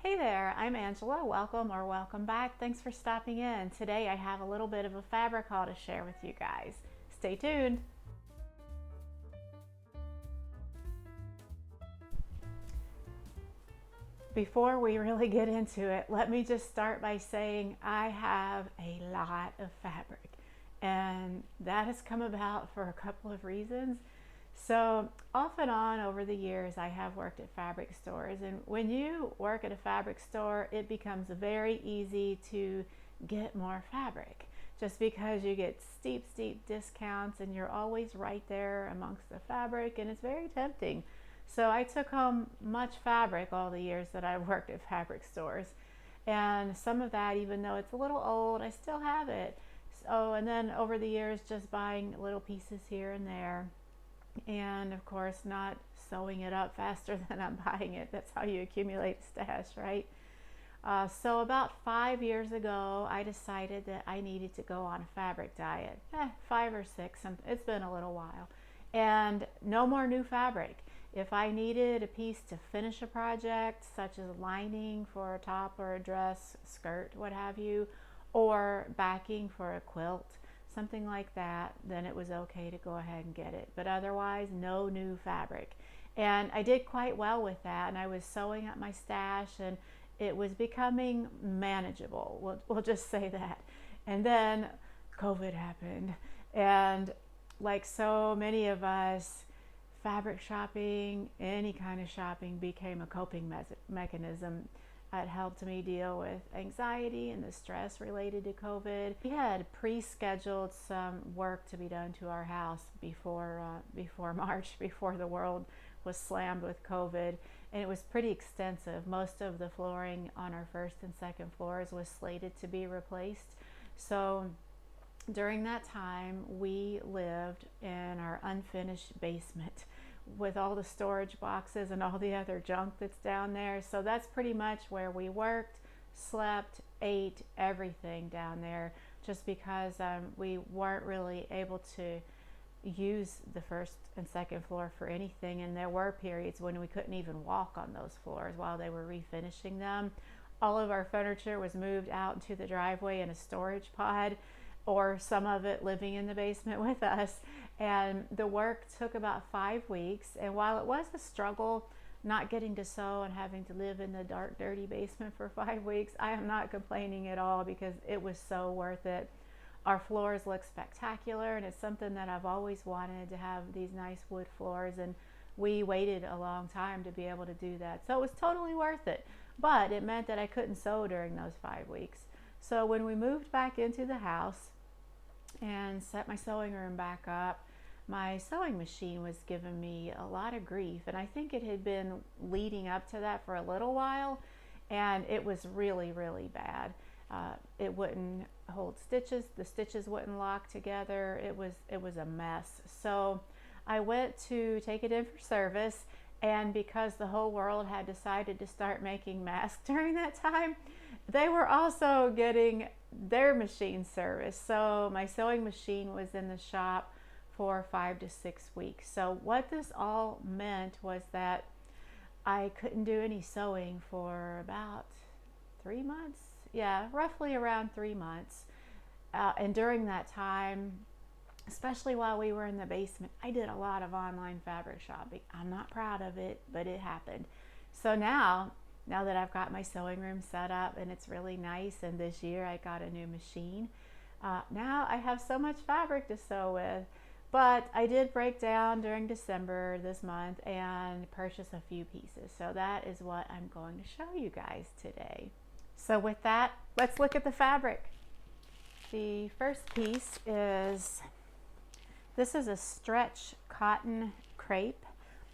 Hey there, I'm Angela. Welcome or welcome back. Thanks for stopping in. Today I have a little bit of a fabric haul to share with you guys. Stay tuned. Before we really get into it, let me just start by saying I have a lot of fabric, and that has come about for a couple of reasons. So off and on over the years, I have worked at fabric stores, and when you work at a fabric store, it becomes very easy to get more fabric just because you get steep discounts and you're always right there amongst the fabric, and it's very tempting. So I took home much fabric all the years that I worked at fabric stores, and some of that, even though it's a little old, I still have it. So, and then over the years, just buying little pieces here and there, and of course not sewing it up faster than I'm buying it. That's how you accumulate stash, right? So about 5 years ago, I decided that I needed to go on a fabric diet. 5 or 6, it's been a little while. And no more new fabric. If I needed a piece to finish a project, such as lining for a top or a dress, skirt, what have you, or backing for a quilt, something like that, then it was okay to go ahead and get it. But otherwise, no new fabric. And I did quite well with that, and I was sewing up my stash, and it was becoming manageable. We'll just say that. And then COVID happened, and like so many of us, fabric shopping, any kind of shopping, became a coping mechanism. It helped me deal with anxiety and the stress related to COVID. We had pre-scheduled some work to be done to our house before March, before the world was slammed with COVID, and it was pretty extensive. Most of the flooring on our first and second floors was slated to be replaced. So during that time, we lived in our unfinished basement with all the storage boxes and all the other junk that's down there. So that's pretty much where we worked, slept, ate, everything down there, just because we weren't really able to use the first and second floor for anything, and there were periods when we couldn't even walk on those floors while they were refinishing them. All of our furniture was moved out into the driveway in a storage pod, or some of it living in the basement with us. And the work took about 5 weeks, and while it was a struggle not getting to sew and having to live in the dark, dirty basement for 5 weeks, I am not complaining at all because it was so worth it. Our floors look spectacular, and it's something that I've always wanted, to have these nice wood floors, and we waited a long time to be able to do that. So it was totally worth it, but it meant that I couldn't sew during those 5 weeks. So when we moved back into the house and set my sewing room back up, my sewing machine was giving me a lot of grief, and I think it had been leading up to that for a little while, and it was really bad. It wouldn't hold stitches, the stitches wouldn't lock together. It was a mess. So I went to take it in for service, and because the whole world had decided to start making masks during that time, they were also getting their machine service. So my sewing machine was in the shop for 5 to 6 weeks. So what this all meant was that I couldn't do any sewing for about 3 months. Yeah, roughly around 3 months. And during that time, especially while we were in the basement, I did a lot of online fabric shopping. I'm not proud of it, but it happened. So now that I've got my sewing room set up and it's really nice, and this year I got a new machine, now I have so much fabric to sew with. But I did break down during December this month and purchase a few pieces. So that is what I'm going to show you guys today. So with that, let's look at the fabric. The first piece is, this is a stretch cotton crepe.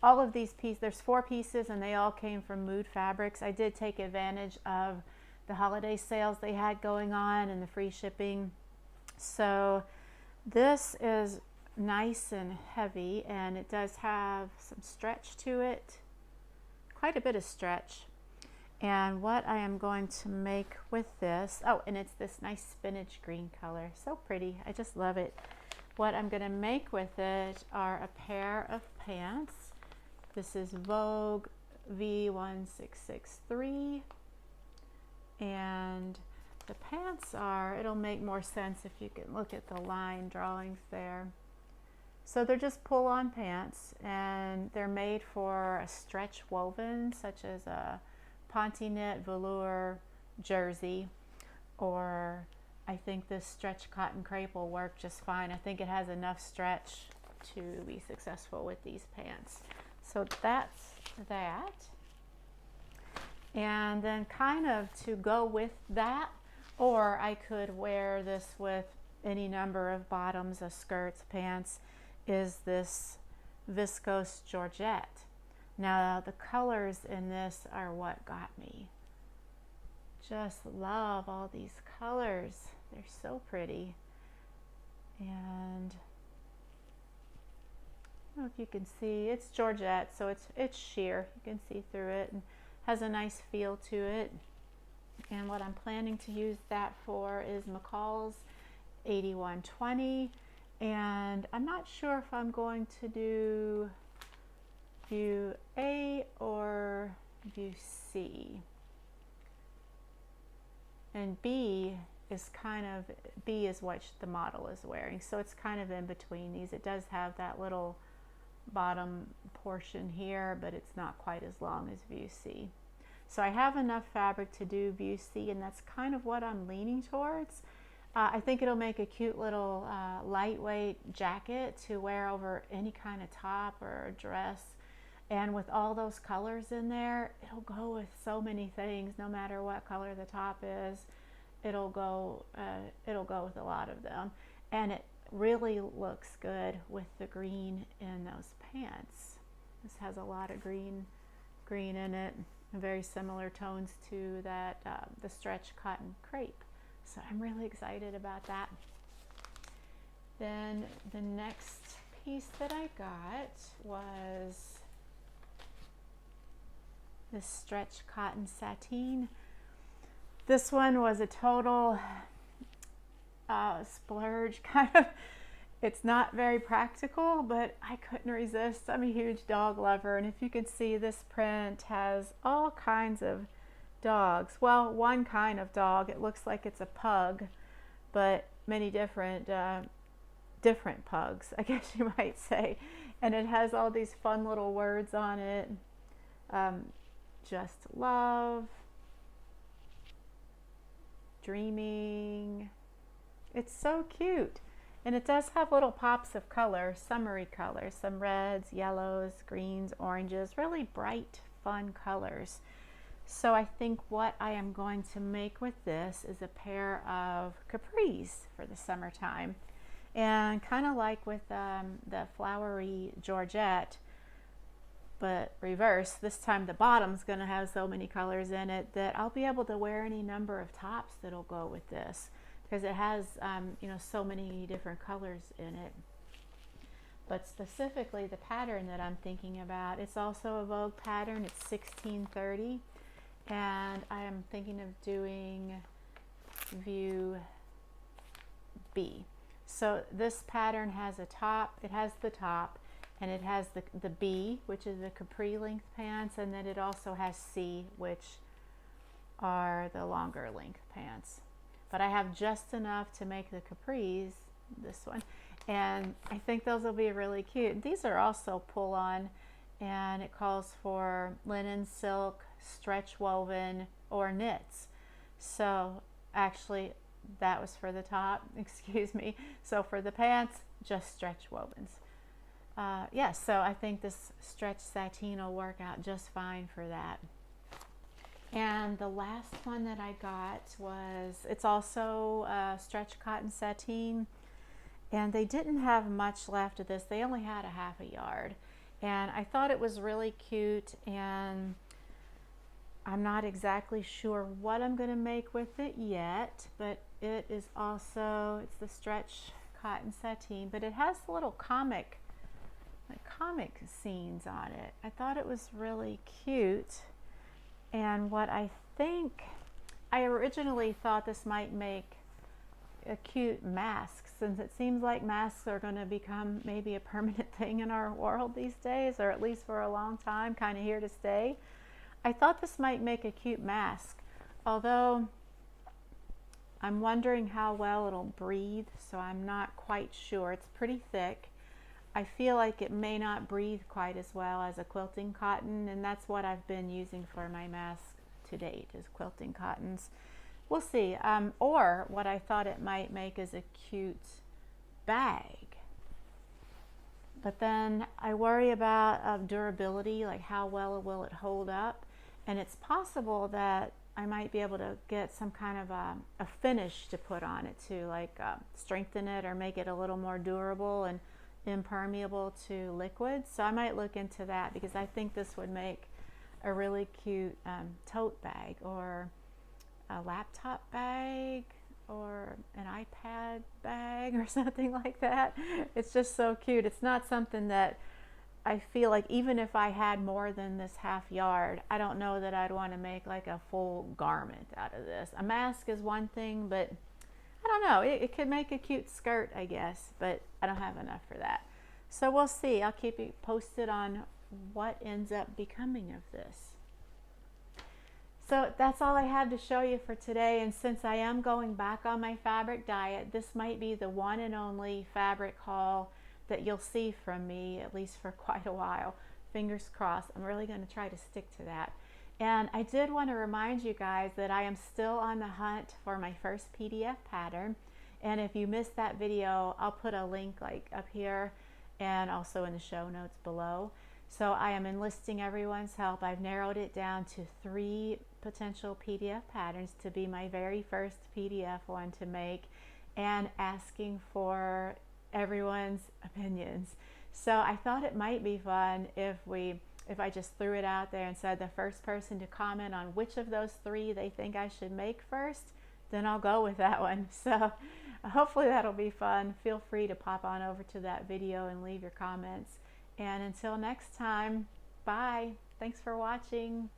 All of these pieces, there's 4 pieces, and they all came from Mood Fabrics. I did take advantage of the holiday sales they had going on and the free shipping. So this is nice and heavy, and it does have some stretch to it, quite a bit of stretch. And what I am going to make with this, oh, and it's this nice spinach green color, so pretty, I just love it. What I'm going to make with it are a pair of pants. This is Vogue V1663, And the pants are, it'll make more sense if you can look at the line drawings there. So they're just pull-on pants, and they're made for a stretch woven, such as a ponte knit velour jersey, or I think this stretch cotton crepe will work just fine. I think it has enough stretch to be successful with these pants. So that's that. And then kind of to go with that, or I could wear this with any number of bottoms, skirts, pants, is this Viscose Georgette. Now the colors in this are what got me. Just love all these colors. They're so pretty. And I don't know if you can see, it's Georgette, so it's sheer. You can see through it and has a nice feel to it. And what I'm planning to use that for is McCall's 8120. And I'm not sure if I'm going to do view A or view C. And B is what the model is wearing. So it's kind of in between these. It does have that little bottom portion here, but it's not quite as long as view C. So I have enough fabric to do view C, and that's kind of what I'm leaning towards. I think it'll make a cute little lightweight jacket to wear over any kind of top or dress. And with all those colors in there, it'll go with so many things. No matter what color the top is, it'll go with a lot of them. And it really looks good with the green in those pants. This has a lot of green in it, very similar tones to that the stretch cotton crepe. So I'm really excited about that. Then the next piece that I got was this stretch cotton Sateen. This one was a total splurge, kind of. It's not very practical, but I couldn't resist. I'm a huge dog lover, and if you can see, this print has all kinds of dogs. Well, one kind of dog. It looks like it's a pug, but many different pugs, I guess you might say. And it has all these fun little words on it. Just love, dreaming. It's so cute. And it does have little pops of color, summery colors, some reds, yellows, greens, oranges, really bright, fun colors. So I think what I am going to make with this is a pair of capris for the summertime. And kind of like with the flowery Georgette, but reverse. This time the bottom's going to have so many colors in it that I'll be able to wear any number of tops that'll go with this, because it has so many different colors in it. But specifically the pattern that I'm thinking about, it's also a Vogue pattern. It's 1630, and I am thinking of doing view B. So this pattern has a top, it has the top, and it has the B, which is the capri length pants, and then it also has C, which are the longer length pants. But I have just enough to make the capris, this one, and I think those will be really cute. These are also pull on, and it calls for linen, silk, stretch woven, or knits. So actually that was for the top, excuse me. So for the pants, just stretch wovens. Yeah, so I think this stretch sateen will work out just fine for that. And the last one that I got was, it's also stretch cotton sateen, and they didn't have much left of this. They only had a half a yard, and I thought it was really cute, and I'm not exactly sure what I'm going to make with it yet, but it is also, it's the stretch cotton sateen, but it has little comic scenes on it. I thought it was really cute. And what I think, I originally thought this might make a cute mask, since it seems like masks are going to become maybe a permanent thing in our world these days, or at least for a long time, kind of here to stay. I thought this might make a cute mask although I'm wondering how well it'll breathe, so I'm not quite sure. It's pretty thick. I feel like it may not breathe quite as well as a quilting cotton, and that's what I've been using for my mask to date, is quilting cottons. We'll see. Or what I thought it might make is a cute bag. But then I worry about durability, like how well will it hold up. And it's possible that I might be able to get some kind of a finish to put on it to like strengthen it or make it a little more durable and impermeable to liquids. So I might look into that, because I think this would make a really cute tote bag, or a laptop bag, or an iPad bag, or something like that. It's just so cute. It's not something that I feel like, even if I had more than this half yard, I don't know that I'd want to make like a full garment out of this. A mask is one thing, but I don't know. It could make a cute skirt, I guess, but I don't have enough for that. So we'll see. I'll keep you posted on what ends up becoming of this. So that's all I have to show you for today. And since I am going back on my fabric diet, this might be the one and only fabric haul that you'll see from me, at least for quite a while. Fingers crossed. I'm really going to try to stick to that. And I did want to remind you guys that I am still on the hunt for my first PDF pattern. And if you missed that video, I'll put a link like up here and also in the show notes below. So I am enlisting everyone's help. I've narrowed it down to 3 potential PDF patterns to be my very first PDF one to make, and asking for everyone's opinions. So I thought it might be fun if I just threw it out there and said the first person to comment on which of those 3 they think I should make first, then I'll go with that one. So hopefully that'll be fun. Feel free to pop on over to that video and leave your comments. And until next time, bye. Thanks for watching.